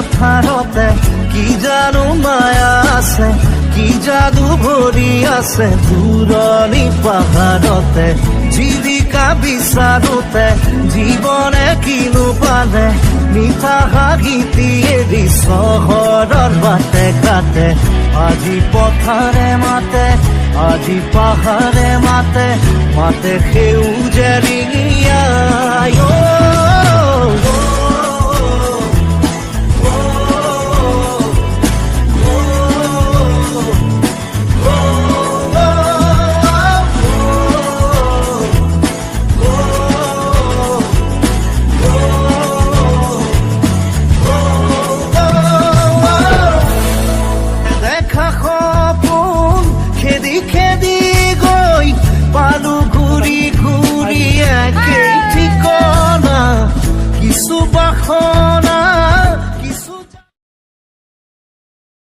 পথাৰতে কি জানো মায়া আছে, কি যাদু ভৰি আছে দূৰণি পাহাৰতে। জীৱিকা বিচাৰোতে জীৱনে কিনো পালে, মিঠা হাঁহিটি এৰি চহৰৰ বাটে ঘাটে। আজি পথাৰে মাতে, আজি পাহাৰে মাতে, মাতে সেউজীয়া